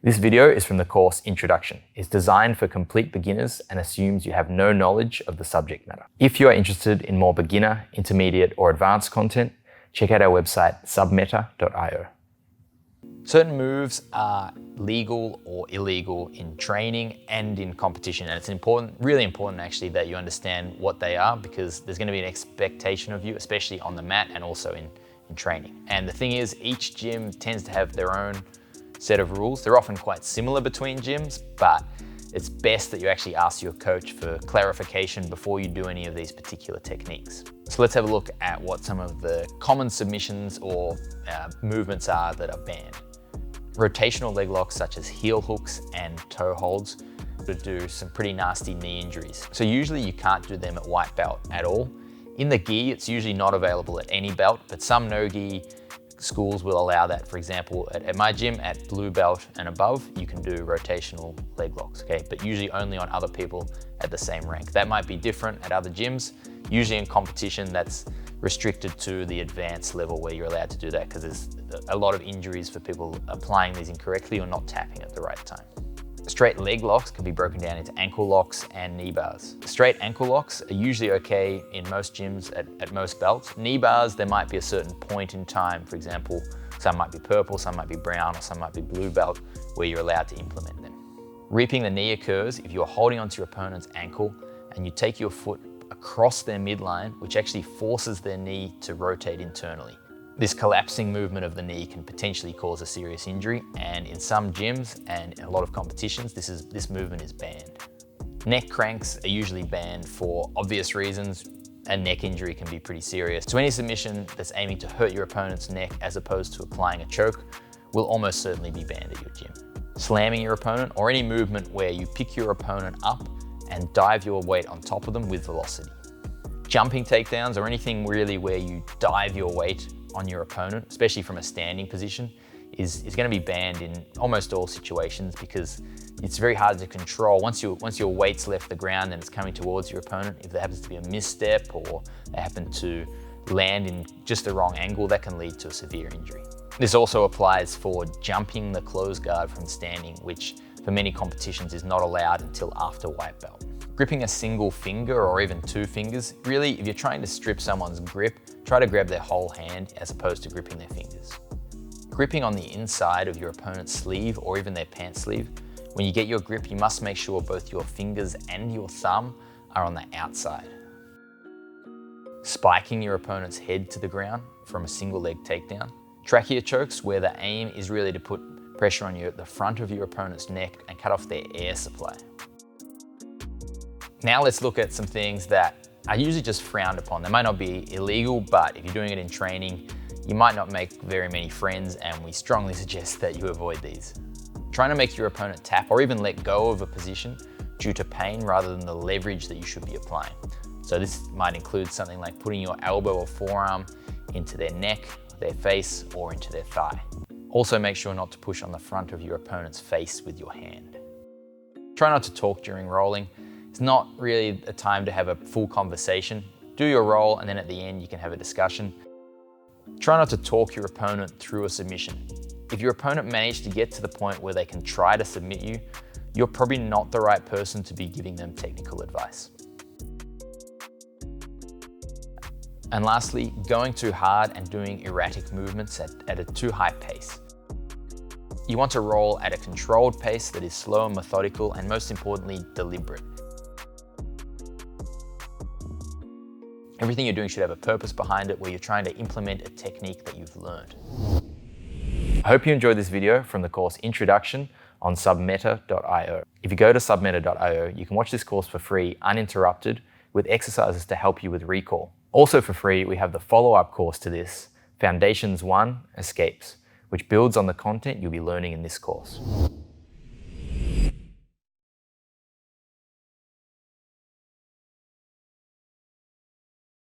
This video is from the course Introduction. It's designed for complete beginners and assumes you have no knowledge of the subject matter. If you are interested in more beginner, intermediate, or advanced content, check out our website SUBMETA.io. Certain moves are legal or illegal in training and in competition, and it's really important actually that you understand what they are, because there's going to be an expectation of you, especially on the mat and also in training. And the thing is, each gym tends to have their own set of rules. They're often quite similar between gyms, but it's best that you actually ask your coach for clarification before you do any of these particular techniques. So let's have a look at what some of the common submissions or movements are that are banned. Rotational leg locks such as heel hooks and toe holds could do some pretty nasty knee injuries. So usually you can't do them at white belt at all. In the gi, it's usually not available at any belt, but some no-gi schools will allow that. For example, at my gym, at blue belt and above, you can do rotational leg locks, okay? But usually only on other people at the same rank. That might be different at other gyms. Usually in competition, that's restricted to the advanced level where you're allowed to do that, because there's a lot of injuries for people applying these incorrectly or not tapping at the right time. Straight leg locks can be broken down into ankle locks and knee bars. Straight ankle locks are usually okay in most gyms at most belts. Knee bars, there might be a certain point in time. For example, some might be purple, some might be brown, or some might be blue belt, where you're allowed to implement them. Reaping the knee occurs if you're holding onto your opponent's ankle and you take your foot across their midline, which actually forces their knee to rotate internally. This collapsing movement of the knee can potentially cause a serious injury, and in some gyms and in a lot of competitions, this movement is banned. Neck cranks are usually banned for obvious reasons. A neck injury can be pretty serious. So any submission that's aiming to hurt your opponent's neck as opposed to applying a choke will almost certainly be banned at your gym. Slamming your opponent, or any movement where you pick your opponent up and dive your weight on top of them with velocity. Jumping takedowns, or anything really where you dive your weight on your opponent, especially from a standing position, is going to be banned in almost all situations, because it's very hard to control. Once your weight's left the ground and it's coming towards your opponent, if there happens to be a misstep or they happen to land in just the wrong angle, that can lead to a severe injury. This also applies for jumping the closed guard from standing, which for many competitions is not allowed until after white belt. Gripping a single finger or even two fingers, really, if you're trying to strip someone's grip, try to grab their whole hand as opposed to gripping their fingers. Gripping on the inside of your opponent's sleeve or even their pants sleeve, when you get your grip, you must make sure both your fingers and your thumb are on the outside. Spiking your opponent's head to the ground from a single leg takedown. Trachea chokes, where the aim is really to put pressure on the front of your opponent's neck and cut off their air supply. Now let's look at some things that are usually just frowned upon. They might not be illegal, but if you're doing it in training, you might not make very many friends, and we strongly suggest that you avoid these. Trying to make your opponent tap or even let go of a position due to pain rather than the leverage that you should be applying. So this might include something like putting your elbow or forearm into their neck, their face, or into their thigh. Also make sure not to push on the front of your opponent's face with your hand. Try not to talk during rolling. It's not really a time to have a full conversation. Do your roll, and then at the end you can have a discussion. Try not to talk your opponent through a submission. If your opponent managed to get to the point where they can try to submit you, you're probably not the right person to be giving them technical advice. And lastly, going too hard and doing erratic movements at a too high pace. You want to roll at a controlled pace that is slow and methodical, and most importantly, deliberate. Everything you're doing should have a purpose behind it, where you're trying to implement a technique that you've learned. I hope you enjoyed this video from the course Introduction on SUBMETA.io. If you go to SUBMETA.io, you can watch this course for free, uninterrupted, with exercises to help you with recall. Also for free, we have the follow-up course to this, Foundations 1, Escapes, which builds on the content you'll be learning in this course.